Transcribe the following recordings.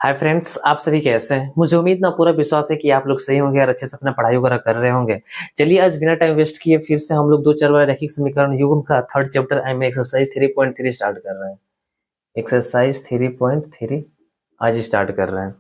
Hi friends, आप सभी कैसे हैं? मुझे उम्मीद ना पूरा विश्वास है कि आप लोग सही होंगे और अच्छे से अपना पढ़ाई वगैरह कर रहे होंगे। चलिए आज बिना टाइम वेस्ट किए फिर से हम लोग दो चर वाला रैखिक समीकरण युग्म का थर्ड चैप्टर में एक्सरसाइज 3.3 स्टार्ट कर रहे हैं। एक्सरसाइज 3.3 आज स्टार्ट कर रहे हैं।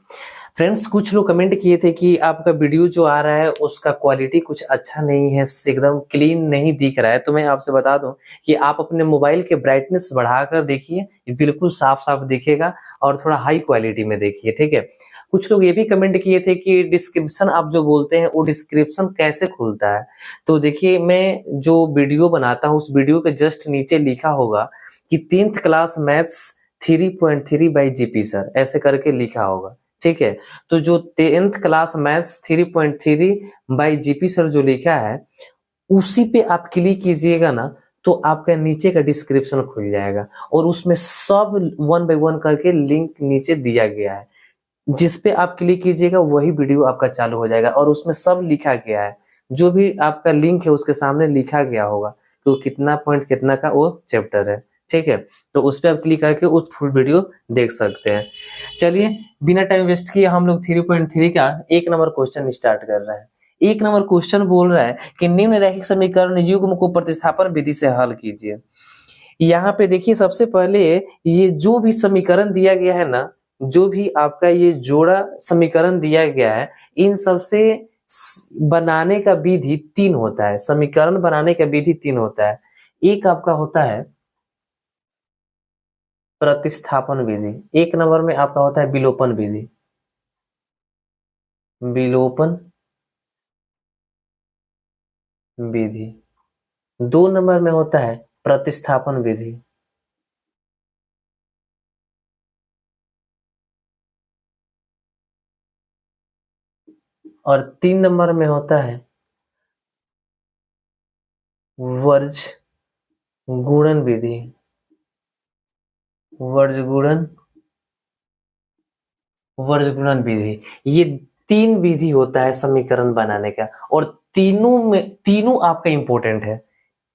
फ्रेंड्स, कुछ लोग कमेंट किए थे कि आपका वीडियो जो आ रहा है उसका क्वालिटी कुछ अच्छा नहीं है, एकदम क्लीन नहीं दिख रहा है। तो मैं आपसे बता दूं कि आप अपने मोबाइल के ब्राइटनेस बढ़ाकर देखिए, बिल्कुल साफ साफ दिखेगा और थोड़ा हाई क्वालिटी में देखिए, ठीक है। कुछ लोग ये भी कमेंट किए थे कि डिस्क्रिप्शन आप जो बोलते हैं वो डिस्क्रिप्शन कैसे खुलता है। तो देखिए, मैं जो वीडियो बनाता हूँ उस वीडियो के जस्ट नीचे लिखा होगा कि 10th class maths 3.3 by GP sir, ऐसे करके लिखा होगा, ठीक है। तो जो 10th class maths 3.3 by GP sir जो लिखा है उसी पे आप क्लिक कीजिएगा ना, तो आपका नीचे का डिस्क्रिप्शन खुल जाएगा और उसमें सब 1 बाई 1 करके लिंक नीचे दिया गया है। जिस पे आप क्लिक कीजिएगा वही वीडियो आपका चालू हो जाएगा और उसमें सब लिखा गया है। जो भी आपका लिंक है उसके सामने लिखा गया होगा तो कितना पॉइंट कितना का वो चैप्टर है, ठीक है। तो उस पर आप क्लिक करके वो फुल वीडियो देख सकते हैं। चलिए बिना टाइम वेस्ट किए हम लोग 3.3 का 1 नंबर क्वेश्चन स्टार्ट कर रहे हैं। 1 नंबर क्वेश्चन बोल रहा है कि निम्न रैखिक समीकरण युग्म को प्रतिस्थापन विधि से हल कीजिए। यहाँ पे देखिए, सबसे पहले ये जो भी समीकरण दिया गया है ना, जो भी आपका ये जोड़ा समीकरण दिया गया है, इन सबसे बनाने का विधि 3 होता है। समीकरण बनाने का विधि 3 होता है। एक आपका होता है प्रतिस्थापन विधि, 1 नंबर में आपका होता है विलोपन विधि। विलोपन विधि 2 नंबर में होता है प्रतिस्थापन विधि। और 3 नंबर में होता है वर्ज गुणन विधि। वर्ज गुणन वर्ज गुणन विधि, ये 3 विधि होता है समीकरण बनाने का और तीनों आपका इंपॉर्टेंट है।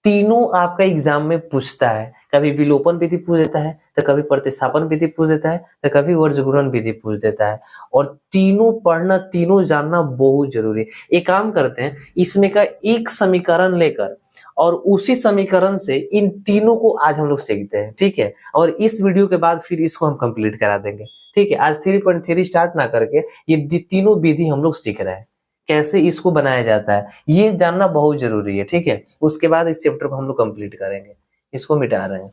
तीनों आपका एग्जाम में पूछता है। कभी विलोपन विधि पूछ देता है, तो कभी प्रतिस्थापन विधि पूछ देता है, तो कभी वर्ज गुणन विधि पूछ देता है। और तीनों पढ़ना, तीनों जानना बहुत जरूरी है। एक काम करते हैं, इसमें का एक समीकरण लेकर और उसी समीकरण से इन तीनों को आज हम लोग सीखते हैं, ठीक है। और इस वीडियो के बाद फिर इसको हम कंप्लीट करा देंगे, ठीक है। आज 3.3 स्टार्ट ना करके ये तीनों विधि हम लोग सीख रहे हैं, कैसे इसको बनाया जाता है ये जानना बहुत जरूरी है, ठीक है। उसके बाद इस चैप्टर को हम लोग कंप्लीट करेंगे। इसको मिटा रहे हैं।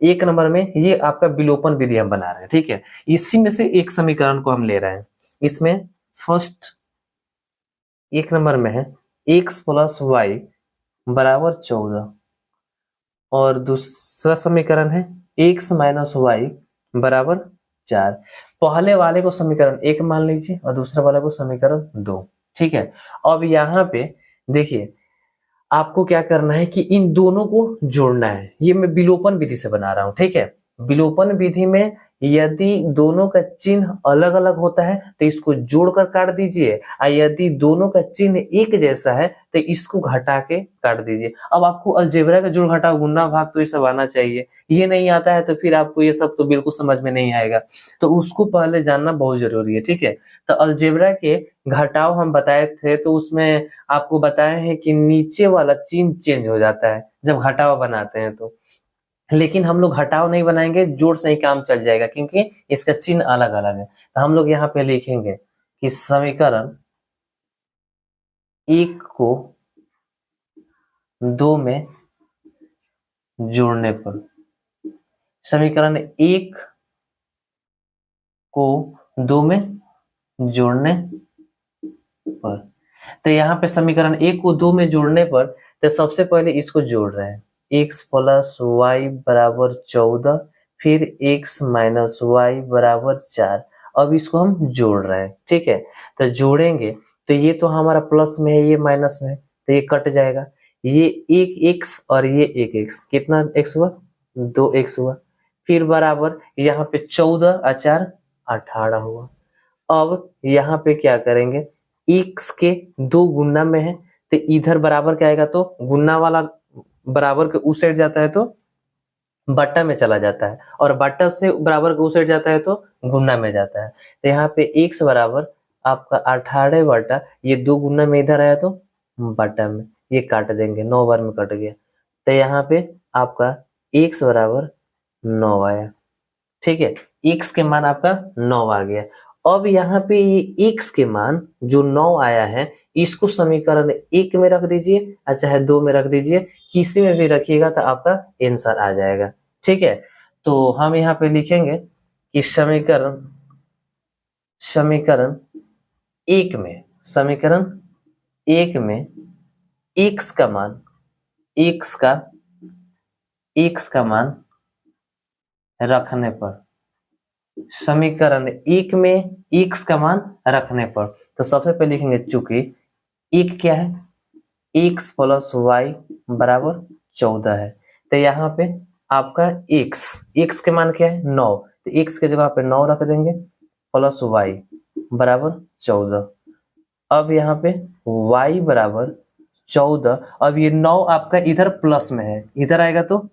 1 नंबर में ये आपका विलोपन विधि हम बना रहे हैं, ठीक है। इसी में से एक समीकरण को हम ले रहे हैं। इसमें फर्स्ट 1 नंबर में है x प्लस वाई बराबर 14 और दूसरा समीकरण है x माइनस वाई बराबर 4। पहले वाले को समीकरण 1 मान लीजिए और दूसरे वाले को समीकरण 2, ठीक है। अब यहाँ पे देखिए, आपको क्या करना है कि इन दोनों को जोड़ना है। ये मैं विलोपन विधि से बना रहा हूं, ठीक है। विलोपन विधि में यदि दोनों का चिन्ह अलग अलग होता है तो इसको जोड़कर काट दीजिए, और यदि दोनों का चिन्ह एक जैसा है तो इसको घटा के काट दीजिए। अब आपको अलजेब्रा का जोड़ घटाव गुणा भाग तो ये सब आना चाहिए। ये नहीं आता है तो फिर आपको ये सब तो बिल्कुल समझ में नहीं आएगा, तो उसको पहले जानना बहुत जरूरी है, ठीक है। तो अलजेब्रा के घटाव हम बताए थे, तो उसमें आपको बताए हैं कि नीचे वाला चिन्ह चेंज हो जाता है जब घटाव बनाते हैं तो। लेकिन हम लोग घटाव नहीं बनाएंगे, जोड़ से ही काम चल जाएगा क्योंकि इसका चिन्ह अलग अलग है। तो हम लोग यहाँ पे लिखेंगे कि समीकरण 1 को 2 में जोड़ने पर, समीकरण 1 को 2 में जोड़ने पर, तो यहाँ पे समीकरण 1 को 2 में जोड़ने पर तो सबसे पहले इसको जोड़ रहे हैं x प्लस वाई बराबर 14, फिर x माइनस वाई बराबर 4। अब इसको हम जोड़ रहे हैं, ठीक है। तो जोड़ेंगे तो ये तो हमारा प्लस में है, ये माइनस में है, तो ये कट जाएगा। ये एक x और ये एक x, कितना x हुआ? 2x हुआ। फिर बराबर यहाँ पे 14 और 4 18 हुआ। अब यहाँ पे क्या करेंगे, x के 2 गुना में है तो इधर बराबर क्या आएगा, तो गुना वाला बराबर के उस साइड जाता है तो बट्टा में चला जाता है और बट्टा से बराबर को उस साइड जाता है तो गुना में जाता है। तो यहाँ पे x बराबर आपका 18 बटा ये 2 गुना में इधर आया तो बट्टा में, ये काट देंगे, 9 बार में कट गया। तो यहाँ पे आपका x बराबर 9 आया। ठीक है, x के मान आपका 9 आ गया। अब यहाँ पे ये x के मान जो 9 आया है इसको समीकरण 1 में रख दीजिए या चाहे 2 में रख दीजिए, किसी में भी रखिएगा तो आपका आंसर आ जाएगा। ठीक है, तो हम यहाँ पे लिखेंगे कि समीकरण समीकरण 1 में x का मान x का मान रखने पर, समीकरण 1 में x का मान रखने पर, तो सबसे पहले लिखेंगे चूंकि एक क्या है, x प्लस वाई बराबर 14 है, तो यहाँ पे आपका x के मान क्या है 9, तो x के जगह पे 9 रख देंगे प्लस वाई बराबर 14। अब यहाँ पे y बराबर 14, अब ये 9 आपका इधर प्लस में है, इधर आएगा तो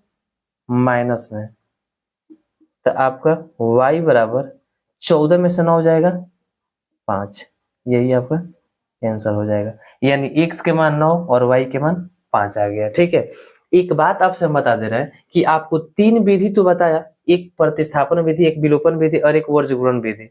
माइनस में, तो आपका y बराबर 14 में से 9 जाएगा 5, यही आपका आंसर हो जाएगा। यानी x के मान 9 और y के मान 5 आ गया। ठीक है, एक बात आपसे हम बता दे रहे हैं कि आपको 3 विधि तो बताया, एक प्रतिस्थापन विधि, एक विलोपन विधि और एक वर्गीकरण विधि।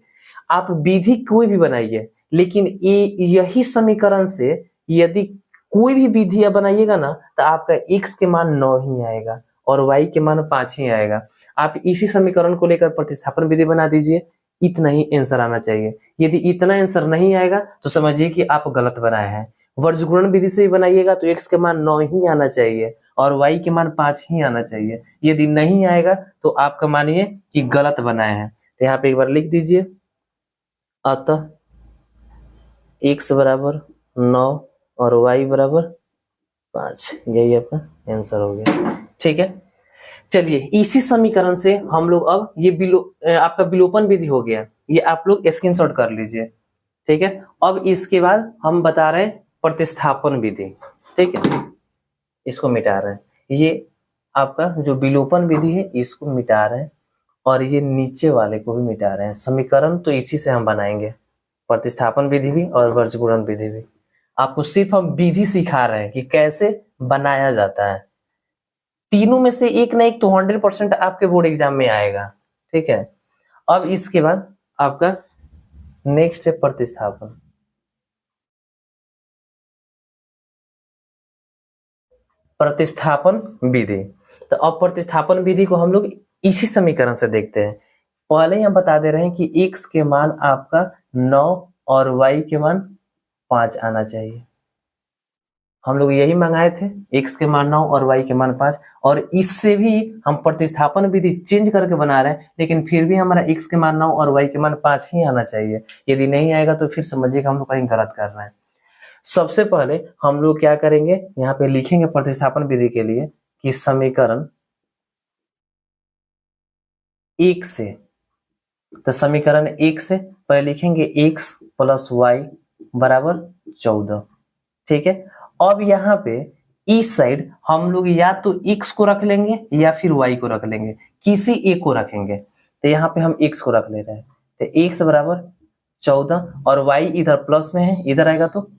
आप विधि कोई भी बनाइए, लेकिन यही समीकरण से यदि कोई भी विधि बनाइएगा ना तो आपका x के मान 9 ही आएगा और y के मान 5 ही आएगा। आप इसी समीकरण को लेकर प्रतिस्थापन विधि बना दीजिए, इतना ही आंसर आना चाहिए। यदि इतना आंसर नहीं आएगा तो समझिए कि आप गलत बनाए हैं। वर्गीकरण विधि से भी बनाइएगा तो x के मान 9 ही आना चाहिए और y के मान 5 ही आना चाहिए। यदि नहीं आएगा तो आपका मानिए कि गलत बनाए हैं। तो यहाँ पे एक बार लिख दीजिए, अतः x बराबर 9 और y बराबर 5, यही आपका आंसर हो गया। ठीक है, चलिए इसी समीकरण से हम लोग अब ये आपका विलोपन विधि हो गया, ये आप लोग स्क्रीनशॉट कर लीजिए। ठीक है, अब इसके बाद हम बता रहे हैं प्रतिस्थापन विधि। ठीक है, इसको मिटा रहे हैं, ये आपका जो विलोपन विधि है इसको मिटा रहे हैं और ये नीचे वाले को भी मिटा रहे हैं। समीकरण तो इसी से हम बनाएंगे, प्रतिस्थापन विधि भी और वर्गीकरण विधि भी। आपको सिर्फ हम विधि सिखा रहे हैं कि कैसे बनाया जाता है। तीनों में से एक ना एक तो 100% आपके बोर्ड एग्जाम में आएगा। ठीक है, अब इसके बाद आपका नेक्स्ट है प्रतिस्थापन। प्रतिस्थापन विधि, तो अब प्रतिस्थापन विधि को हम लोग इसी समीकरण से देखते हैं। पहले ही हम बता दे रहे हैं कि x के मान आपका 9 और y के मान 5 आना चाहिए। हम लोग यही मंगाए थे, x के मान 9 और y के मान 5, और इससे भी हम प्रतिस्थापन विधि चेंज करके बना रहे हैं, लेकिन फिर भी हमारा x के मान 9 और y के मान 5 ही आना चाहिए। यदि नहीं आएगा तो फिर समझिएगा हम लोग कहीं गलत कर रहे हैं। सबसे पहले हम लोग क्या करेंगे, यहाँ पे लिखेंगे प्रतिस्थापन विधि के लिए कि समीकरण 1 से, तो समीकरण 1 से पहले लिखेंगे x प्लस वाई बराबर 14। ठीक है, अब यहाँ पे इस साइड हम लोग या तो x को रख लेंगे या फिर y को रख लेंगे, किसी एक को रखेंगे। तो यहाँ पे हम x को रख ले रहे हैं, तो x बराबर 14 और y इधर प्लस में है, इधर आएगा तो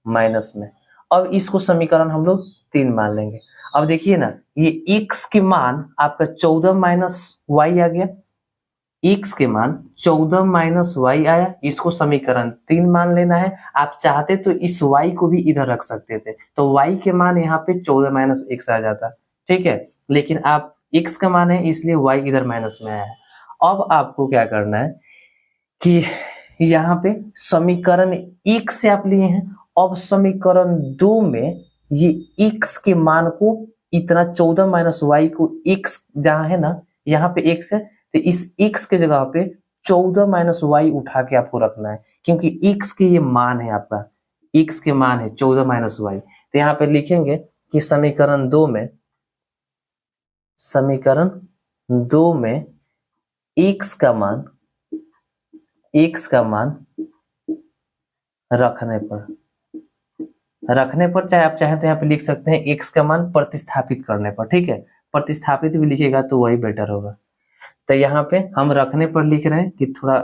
माइनस में। अब इसको समीकरण हम लोग 3 मान लेंगे। अब देखिए ना, ये x के मान आपका 14 माइनस वाई आ गया, x के मान 14 माइनस वाई आया, इसको समीकरण 3 मान लेना है। आप चाहते तो इस y को भी इधर रख सकते थे, तो y के मान यहाँ पे 14 माइनस x आ जाता। ठीक है, लेकिन आप x का मान है इसलिए y इधर माइनस में आया है। अब आपको क्या करना है कि यहाँ पे समीकरण 1 से आप लिए हैं, अब समीकरण 2 में ये x के मान को इतना 14 माइनस वाई को x जहां है ना, यहाँ पे x है, तो इस x के जगह पे 14 माइनस वाई उठा के आपको रखना है, क्योंकि x के ये मान है, आपका x के मान है 14 माइनस वाई। तो यहाँ पे लिखेंगे कि समीकरण 2 में x का मान रखने पर चाहे आप चाहें तो यहाँ पे लिख सकते हैं x का मान प्रतिस्थापित करने पर। ठीक है, प्रतिस्थापित भी लिखेगा तो वही बेटर होगा। तो यहाँ पे हम रखने पर लिख रहे हैं कि थोड़ा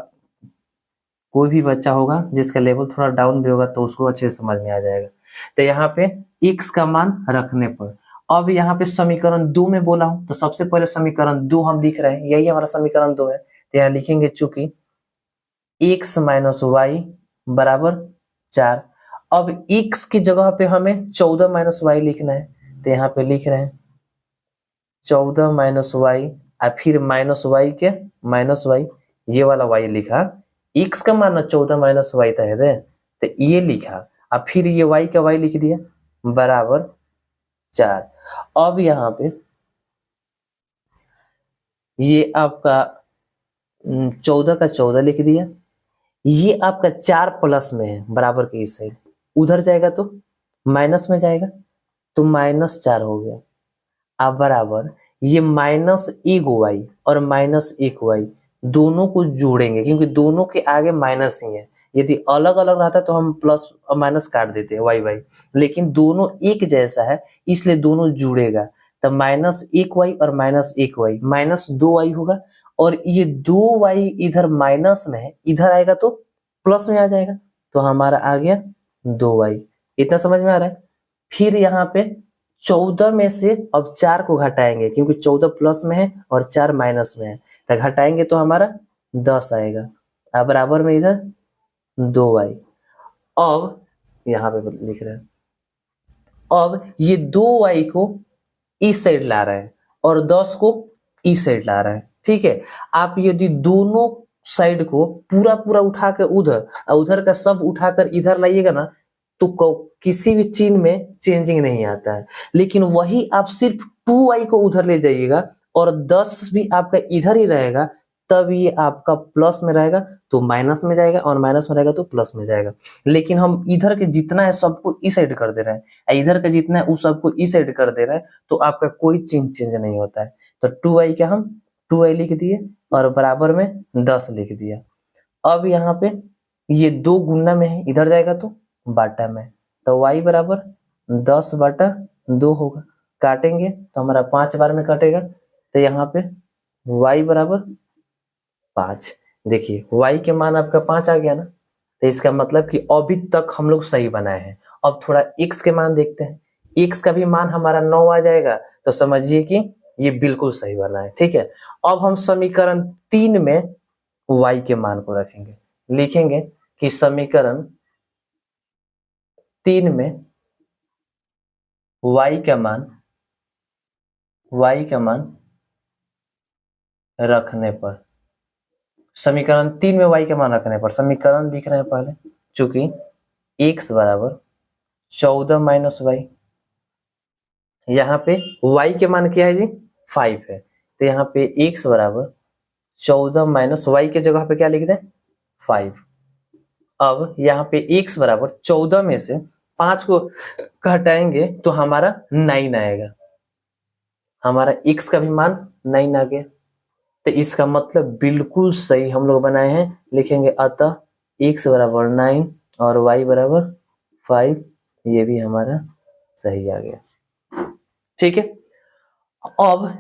कोई भी बच्चा होगा जिसका लेवल थोड़ा डाउन भी होगा तो उसको अच्छे से समझ में आ जाएगा। तो यहाँ पे x का मान रखने पर, अब यहाँ पे समीकरण 2 में बोला हूं तो सबसे पहले समीकरण 2 हम लिख रहे हैं, यही हमारा समीकरण 2 है। तो यहाँ लिखेंगे चूंकि x माइनस वाई बराबर 4। अब x की जगह पे हमें 14 माइनस वाई लिखना है, तो यहाँ पे लिख रहे हैं 14 माइनस वाई और फिर माइनस वाई के माइनस वाई, ये वाला वाई लिखा, x का मान 14 माइनस वाई था है, तो ये लिखा और फिर ये y का y लिख दिया बराबर 4। अब यहाँ पे ये आपका 14 का 14 लिख दिया, ये आपका 4 प्लस में है बराबर के इस साइड, उधर जाएगा तो माइनस में जाएगा तो -4 हो गया। अब बराबर ये -1y और -1y दोनों को जोड़ेंगे क्योंकि दोनों के आगे माइनस ही है। यदि अलग अलग रहता तो हम प्लस और माइनस काट देते हैं y, लेकिन दोनों एक जैसा है इसलिए दोनों जुड़ेगा। तो -1y और -1y -2y होगा, और ये 2y इधर माइनस में है, इधर आएगा तो प्लस में आ जाएगा, तो हमारा आ गया 2y। इतना समझ में आ रहा है। फिर यहाँ पे 14 में से अब 4 को घटाएंगे क्योंकि 14 प्लस में है और 4 माइनस में है, तो घटाएंगे तो हमारा 10 आएगा। अब बराबर में इधर 2y। अब यहाँ पे लिख रहे हैं, अब ये 2y को इस साइड ला रहे हैं और 10 को इस साइड ला रहे हैं। ठीक है, आप यदि दोनों साइड को पूरा पूरा उठा के उधर और उधर का सब उठाकर इधर लाइएगा ना तो किसी भी चिन्ह में चेंजिंग नहीं आता है, लेकिन वही आप सिर्फ 2y को उधर ले जाइएगा और 10 भी आपका इधर ही रहेगा, तब ये आपका प्लस में रहेगा तो माइनस में जाएगा और माइनस में रहेगा तो प्लस में जाएगा। लेकिन हम इधर के जितना है सबको इस साइड कर दे रहे हैं, इधर का जितना है उस सबको इस साइड कर दे रहे हैं, तो आपका कोई चिन्ह चेंज नहीं होता है। तो 2y का हम 2y लिख दिए और बराबर में 10 लिख दिया। अब यहाँ पे ये 2 गुना में है, इधर जाएगा तो बाटा में, तो y बराबर 10/2 होगा। काटेंगे तो हमारा 5 बार में कटेगा, तो यहाँ पे y बराबर 5। देखिए y के मान आपका 5 आ गया ना, तो इसका मतलब कि अभी तक हम लोग सही बनाए हैं। अब थोड़ा x के मान देखते हैं, x का भी मान हमारा 9 आ जाएगा, तो समझिए कि ये बिल्कुल सही बना है। ठीक है, अब हम समीकरण 3 में y के मान को रखेंगे, लिखेंगे कि समीकरण 3 में y का मान रखने पर, समीकरण 3 में y का मान रखने पर समीकरण लिख रहे हैं पहले, चूंकि x बराबर 14 माइनस वाई, यहाँ पे y के मान क्या है जी 5 है, तो यहाँ पे x बराबर 14 माइनस वाई के जगह पे क्या लिख दें 5। अब यहाँ पे x बराबर 14 में से 5 को घटाएंगे तो हमारा 9 आएगा, हमारा x का भी मान 9 आ गया। तो इसका मतलब बिल्कुल सही हम लोग बनाए हैं, लिखेंगे अतः x बराबर 9 और y बराबर 5, ये भी हमारा सही आ गया। ठीक है, अब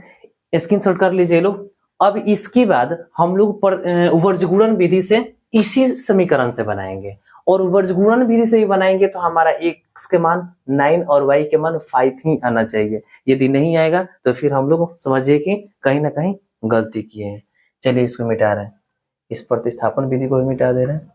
स्क्रीनशॉट कर लीजिए लोग। अब इसके बाद हम लोग वर्गगुणन विधि से इसी समीकरण से बनाएंगे, और वर्गगुणन विधि से ही बनाएंगे तो हमारा x के मान 9 और y के मान 5 ही आना चाहिए। यदि नहीं आएगा तो फिर हम लोग समझिए कि कहीं ना कहीं गलती किए हैं। चलिए इसको मिटा रहे हैं, इस प्रतिस्थापन विधि को भी मिटा दे रहे हैं।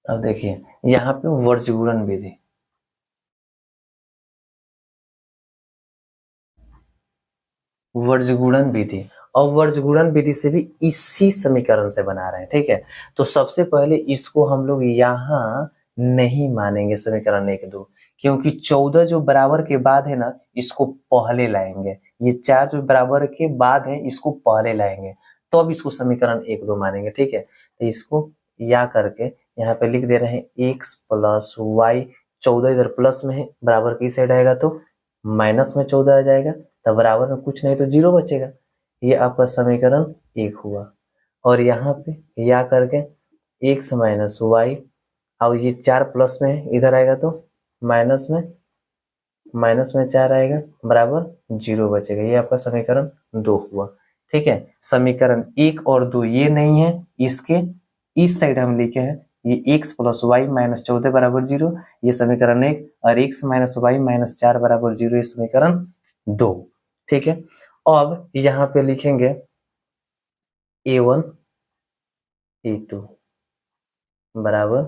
अब देखिए यहाँ पे वर्गगुणन विधि, वर्गगुणन विधि और वर्गगुणन विधि से भी इसी समीकरण से बना रहे हैं। ठीक है, तो सबसे पहले इसको हम लोग यहाँ नहीं मानेंगे समीकरण 1-2, क्योंकि 14 जो बराबर के बाद है ना इसको पहले लाएंगे, ये 4 जो बराबर के बाद है इसको पहले लाएंगे, तो अब इसको समीकरण 1-2 मानेंगे। ठीक है, तो इसको या करके यहाँ पे लिख दे रहे हैं x प्लस वाई 14 इधर प्लस में है, बराबर की साइड आएगा तो माइनस में 14 आ जाएगा, तब बराबर में कुछ नहीं तो 0 बचेगा। ये आपका समीकरण 1 हुआ। और यहाँ पे या करके x माइनस वाई, और ये 4 प्लस में है, इधर आएगा तो माइनस में 4 आएगा, बराबर 0 बचेगा। ये आपका समीकरण 2 हुआ। ठीक है, समीकरण 1 और 2 ये नहीं है, इसके इस साइड हम लिखे हैं ये x प्लस वाई माइनस 14 बराबर 0, ये समीकरण 1, और x माइनस वाई माइनस 4 बराबर 0, ये समीकरण 2। ठीक है, अब यहाँ पे लिखेंगे a1 a2 बराबर,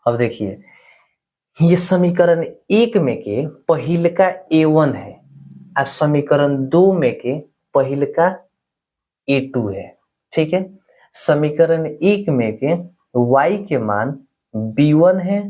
अब देखिए ये समीकरण 1 में के पहिल का a1 है और समीकरण 2 में के पहिल का a2 है। ठीक है, समीकरण 1 में के y के मान b1 है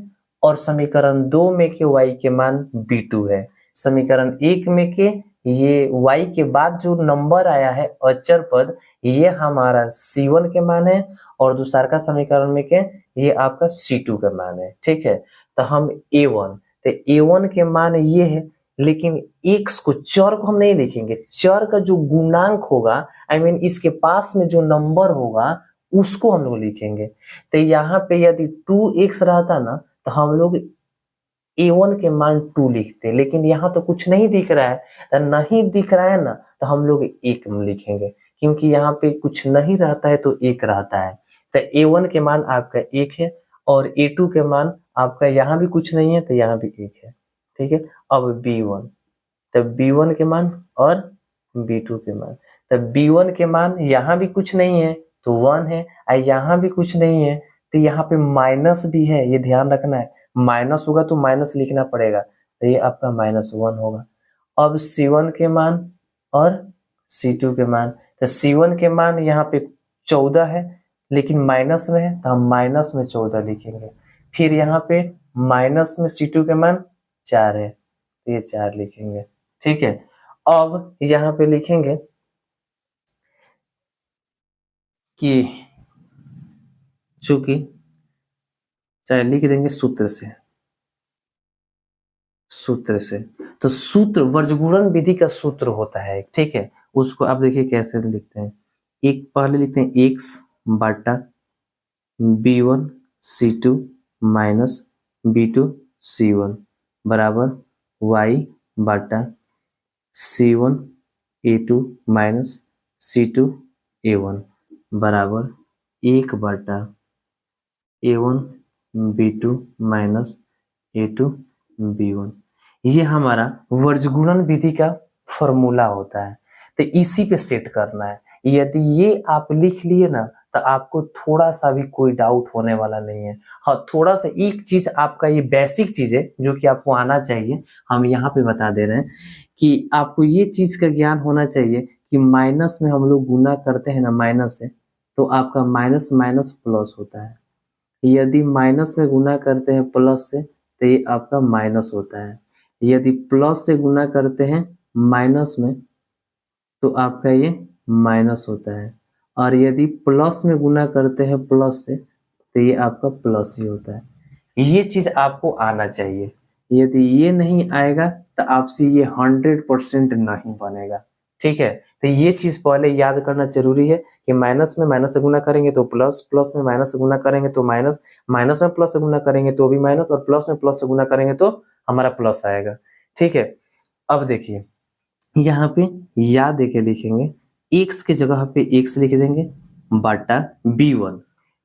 और समीकरण 2 में के y के मान b2 है। समीकरण 1 में के ये y के बाद जो नंबर आया है अचर पद, ये हमारा c1 के मान है, और दूसरा का समीकरण में के ये आपका c2 का मान है। ठीक है, तो हम a1, तो a1 के मान ये है, लेकिन x को, चर को हम नहीं लिखेंगे, चर का जो गुणांक होगा, I mean इसके पास में जो नंबर होगा उसको हम लोग लिखेंगे। तो यहाँ पे यदि 2x रहता ना तो हम लोग a1 के मान 2 लिखते, लेकिन यहाँ तो कुछ नहीं दिख रहा है, तो नहीं दिख रहा है ना तो हम लोग 1 लिखेंगे, क्योंकि यहाँ पे कुछ नहीं रहता है तो 1 रहता है। तो a1 के मान आपका 1 है और a2 के मान आपका, यहाँ भी कुछ नहीं है तो यहाँ भी 1 है। ठीक है, अब b1, तो b1 के मान और b2 के मान, तो b1 के मान यहाँ भी कुछ नहीं है तो 1 है, और यहाँ भी कुछ नहीं है तो यहाँ पे माइनस भी है, ये ध्यान रखना है, माइनस होगा तो माइनस लिखना पड़ेगा, तो ये आपका -1 होगा। अब c1 के मान और c2 के मान, तो c1 के मान यहाँ पे 14 है लेकिन माइनस में है तो हम माइनस में 14 लिखेंगे। फिर यहाँ पे माइनस में c2 के मान 4 है, तो ये 4 लिखेंगे। ठीक है, अब यहाँ पे लिखेंगे कि चूंकि, चाहे लिख देंगे सूत्र से, तो सूत्र वर्गीकरण विधि का सूत्र होता है। ठीक है, उसको आप देखिए कैसे लिखते हैं। एक पहले लिखते हैं x बटा b1 c2 minus b2 c1 बराबर y बटा c1 a2 minus c2 a1 बराबर 1 बटा a1 b2 minus a2 b1। ये हमारा वर्गीकरण विधि का फॉर्मूला होता है, तो इसी पे सेट करना है। यदि ये आप लिख लिए ना तो आपको थोड़ा सा भी कोई डाउट होने वाला नहीं है। हाँ, थोड़ा सा एक चीज आपका, ये बेसिक चीज है जो कि आपको आना चाहिए, हम यहाँ पे बता दे रहे हैं कि आपको ये चीज का ज्ञान होना चाहिए कि माइनस में हम लोग गुना करते हैं ना माइनस से, तो आपका माइनस माइनस प्लस होता है। यदि माइनस में गुना करते हैं प्लस से तो ये आपका माइनस होता है। यदि प्लस से गुना करते हैं माइनस में तो आपका ये माइनस होता है, और यदि प्लस में गुना करते हैं प्लस से तो ये आपका प्लस ही होता है। ये चीज आपको आना चाहिए। यदि ये नहीं आएगा तो आपसे ये 100% नहीं बनेगा। ठीक है, तो ये चीज पहले याद करना जरूरी है कि माइनस में माइनस से गुना करेंगे तो प्लस, प्लस में माइनस से गुना करेंगे तो माइनस, माइनस में प्लस से गुना करेंगे तो भी माइनस, और प्लस में प्लस से गुना करेंगे तो हमारा प्लस आएगा। ठीक है, अब देखिए यहाँ पे या देके लिखेंगे, x के जगह पे x लिख देंगे बटा b1।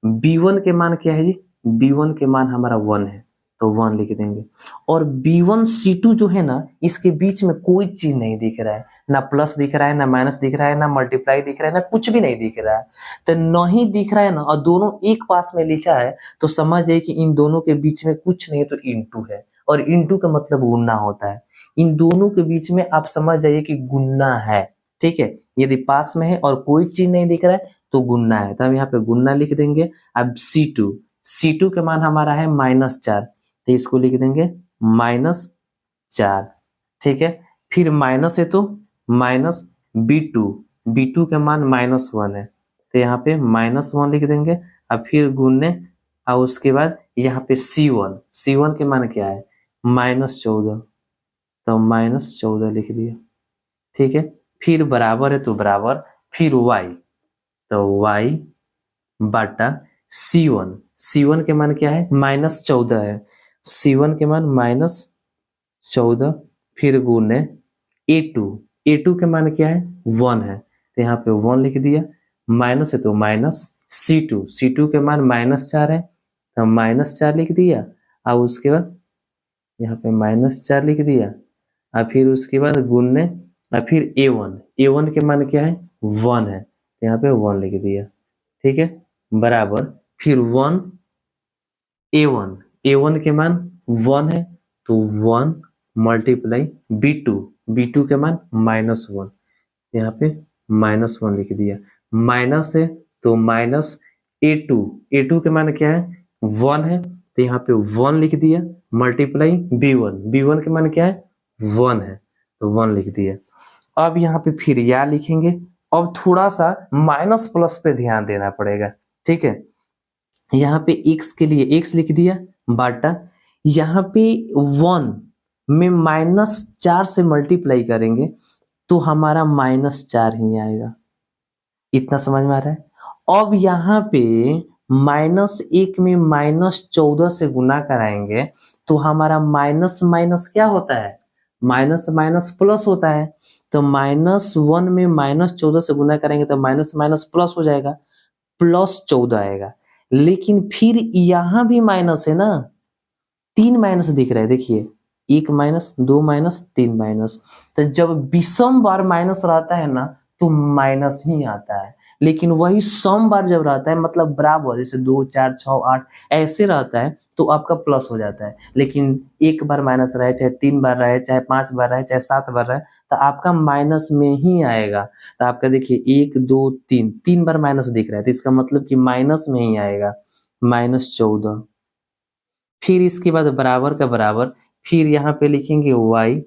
b1 के मान क्या है जी, b1 के मान हमारा 1 है तो 1 लिख देंगे। और b1 c2 जो है ना, इसके बीच में कोई चीज नहीं दिख रहा है, ना प्लस दिख रहा है, ना माइनस दिख रहा है, ना मल्टीप्लाई दिख रहा है, ना कुछ भी नहीं दिख रहा है। तो नहीं दिख रहा है ना, और दोनों एक पास में लिखा है, तो समझ जाइए कि इन दोनों के बीच में कुछ नहीं तो इनटू है, और इनटू का मतलब गुना होता है। इन दोनों के बीच में आप समझ जाइए कि गुना है। ठीक है, यदि पास में है और कोई चीज नहीं दिख रहा है तो गुना है, तो हम यहाँ पे गुना लिख देंगे। अब c2 के मान हमारा है -4, तो इसको लिख देंगे -4। ठीक है, फिर माइनस है तो माइनस b2 के मान -1 है तो यहाँ पे -1 लिख देंगे। अब फिर गुने और उसके बाद यहाँ पे C1 के मान क्या है -14, तो -14 लिख दिया, ठीक है। फिर बराबर है तो बराबर, फिर y, तो y बटा C1 के मान क्या है -14 है, C1 के मान -14, फिर गुने A2 के मान क्या है 1 है, तो यहाँ पे 1 लिख दिया, माइनस है तो माइनस C2 के मान -4 है, तो -4 लिख दिया, और उसके बाद यहाँ पे -4 लिख दिया, और फिर उसके बाद गुणने, और फिर A1 के मान क्या है 1 है, तो यहाँ पे 1 लिख दिया, ठीक है, बराबर, फिर 1 A1 के मान 1 है, तो 1 मल्टीप्लाई B2 के मान -1, यहाँ पे -1 लिख दिया, माइनस है तो माइनस A2 के मान क्या है 1 है, तो यहाँ पे 1 लिख दिया, मल्टीप्लाई B1 के मान क्या है 1 है, तो 1 लिख दिया। अब यहाँ पे फिर या लिखेंगे, अब थोड़ा सा माइनस प्लस पे ध्यान देना पड़ेगा, ठीक है। यहाँ पे x के लिए x लिख दिया, बाटा यहाँ पे 1 में -4 से मल्टीप्लाई करेंगे तो हमारा -4 ही आएगा, इतना समझ में आ रहा है। अब यहाँ पे -1 में -14 से गुना कराएंगे तो हमारा माइनस माइनस क्या होता है, माइनस माइनस प्लस होता है, तो -1 में -14 से गुना करेंगे तो माइनस माइनस प्लस हो जाएगा, +14 आएगा। लेकिन फिर यहाँ भी माइनस है ना, 3 माइनस दिख रहा है, देखिए 1 माइनस, 2 माइनस, 3 माइनस, तो जब विषम बार माइनस रहता है ना तो माइनस ही आता है, लेकिन वही सम बार जब रहता है मतलब बराबर, जैसे 2, 4, 6, 8 ऐसे रहता है तो आपका प्लस हो जाता है। लेकिन एक बार माइनस रहे, चाहे 3 बार रहे, चाहे 5 बार रहे, चाहे 7 बार रहे, तो आपका माइनस में ही आएगा। तो आपका देखिए 1, 2, 3 बार माइनस दिख रहा है, तो इसका मतलब कि माइनस में ही आएगा, -14। फिर इसके बाद बराबर का बराबर, फिर यहाँ पे लिखेंगे y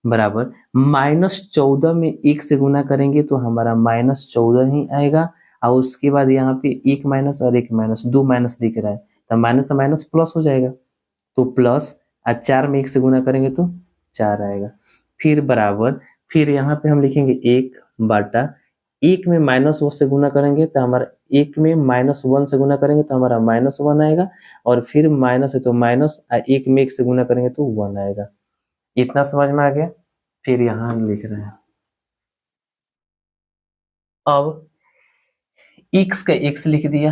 बराबर -14 में 1 से गुना करेंगे तो हमारा -14 ही आएगा, और उसके बाद यहाँ पे 1 माइनस और 1 माइनस, 2 माइनस दिख रहा है, तो माइनस से माइनस प्लस हो जाएगा, तो प्लस, और 4 में 1 से गुना करेंगे तो 4 आएगा, फिर बराबर, फिर यहाँ पे हम लिखेंगे 1 बाटा 1 में -1 से गुना करेंगे तो हमारा 1 में -1 से गुना करेंगे तो हमारा -1 आएगा, और फिर माइनस है तो माइनस, 1 में 1 से गुना करेंगे तो 1 आएगा। इतना समझ में आ गया। फिर यहाँ हम लिख रहे हैं, अब x का x लिख दिया,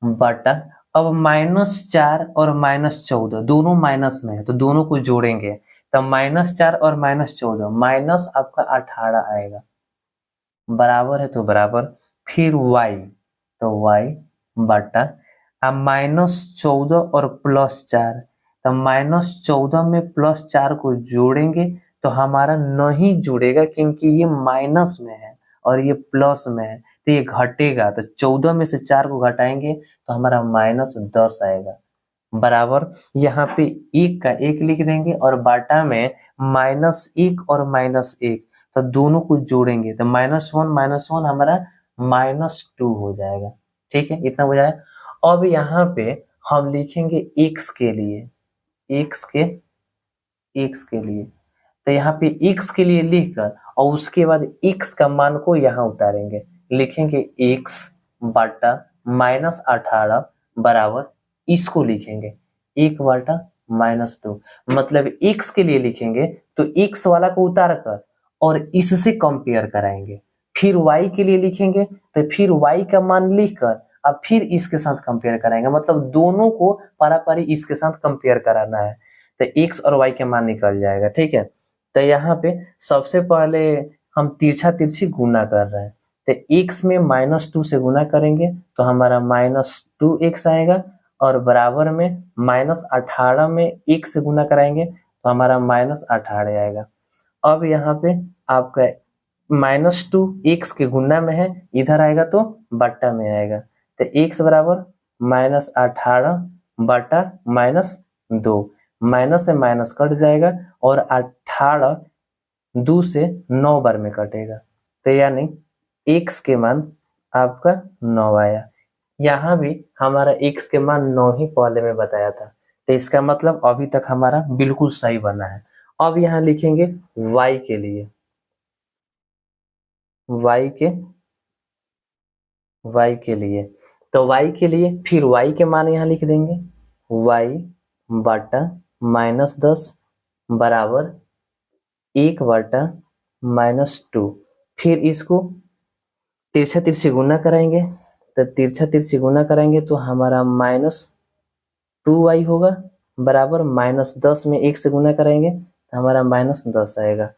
बटा, अब -4 और -14 दोनों माइनस में है तो दोनों को जोड़ेंगे, तो -4 और -14 माइनस आपका 18 आएगा, बराबर है तो बराबर, फिर y, तो y बटा, अब -14 और +4, तो -14 में +4 को जोड़ेंगे तो हमारा नहीं जुड़ेगा क्योंकि ये माइनस में है और ये प्लस में है, तो ये घटेगा, तो 14 में से 4 को घटाएंगे तो हमारा -10 आएगा, बराबर, यहाँ पे 1 का 1 लिख देंगे और बाटा में -1 और -1, तो दोनों को जोड़ेंगे तो -1 हमारा -2 हो जाएगा, ठीक है, इतना हो जाएगा। अब यहाँ पे हम लिखेंगे x के लिए, x के लिए, तो यहाँ पे x के लिए लिखकर और उसके बाद x का मान को यहाँ उतारेंगे, लिखेंगे x बटा -18 बराबर, इसको लिखेंगे 1 बटा -2, मतलब x के लिए लिखेंगे तो x वाला को उतार कर और इससे कंपेयर कराएंगे, फिर y के लिए लिखेंगे तो फिर y का मान लिखकर अब फिर इसके साथ कंपेयर कराएंगे, मतलब दोनों को पारापारी इसके साथ कंपेयर कराना है, तो x और y के मान निकल जाएगा, ठीक है। तो यहाँ पे सबसे पहले हम तिरछा तिरछी गुना कर रहे हैं, तो x में -2 से गुना करेंगे तो हमारा -2x आएगा, और बराबर में -18 में 1 से गुना कराएंगे तो हमारा -18 आएगा। अब यहाँ पे आपका -2 x के गुना में है, इधर आएगा तो बट्टा में आएगा, तो x बराबर -18 बटा -2, माइनस से माइनस कट जाएगा और 18 2 से 9 बार में कटेगा, तो यानी x के मान आपका 9 आया, यहाँ भी हमारा x के मान 9 ही पहले में बताया था, तो इसका मतलब अभी तक हमारा बिल्कुल सही बना है। अब यहाँ लिखेंगे y के लिए, y के लिए, तो y के लिए फिर y के मान यहाँ लिख देंगे, y बटा -10 बराबर 1 बटा -2। फिर इसको तिरछा तिरछी गुना कराएंगे, तो तिरछा तिरछी गुना कराएंगे तो हमारा -2y होगा बराबर -10 में 1 से गुना कराएंगे तो हमारा -10 आएगा।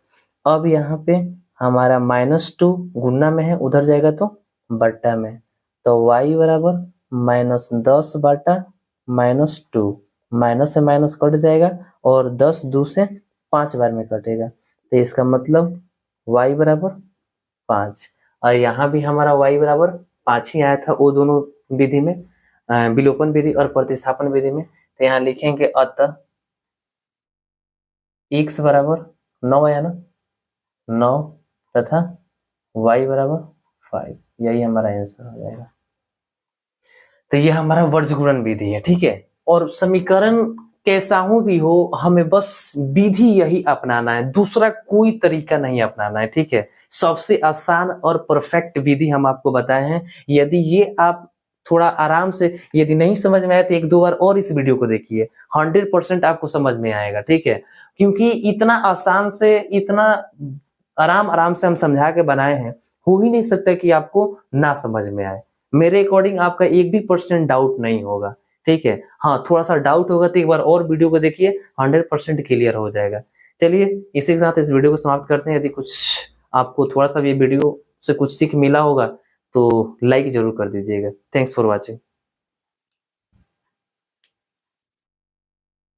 अब यहाँ पे हमारा -2 गुना में है, उधर जाएगा तो बट्टा में, तो y बराबर -10 बटा -2, माइनस से माइनस कट जाएगा और 10 2 से 5 बार में कटेगा, तो इसका मतलब y बराबर 5। और यहाँ भी हमारा y बराबर 5 ही आया था वो दोनों विधि में, विलोपन विधि और प्रतिस्थापन विधि में। तो यहाँ लिखेंगे अतः x बराबर 9 आया ना, 9 तथा y बराबर 5, यही हमारा आंसर हो जाएगा। तो ये हमारा वर्गीकरण विधि है, ठीक है। और समीकरण कैसा हो भी हो, हमें बस विधि यही अपनाना है, दूसरा कोई तरीका नहीं अपनाना है, ठीक है। सबसे आसान और परफेक्ट विधि हम आपको बताए हैं। यदि ये आप थोड़ा आराम से, यदि नहीं समझ में आया तो 1-2 बार और इस वीडियो को देखिए, 100% आपको समझ में आएगा, ठीक है। क्योंकि इतना आसान से, इतना आराम से हम समझा के बनाए हैं, हो ही नहीं सकता कि आपको ना समझ में आए। मेरे अकॉर्डिंग आपका 1 भी % डाउट नहीं होगा, ठीक है। हाँ, थोड़ा सा डाउट होगा तो एक बार और वीडियो को देखिए, 100% क्लियर हो जाएगा। चलिए इसी के साथ इस वीडियो को समाप्त करते हैं। यदि कुछ आपको थोड़ा सा भी वीडियो से कुछ सीख मिला होगा तो लाइक जरूर कर दीजिएगा। Thanks for watching.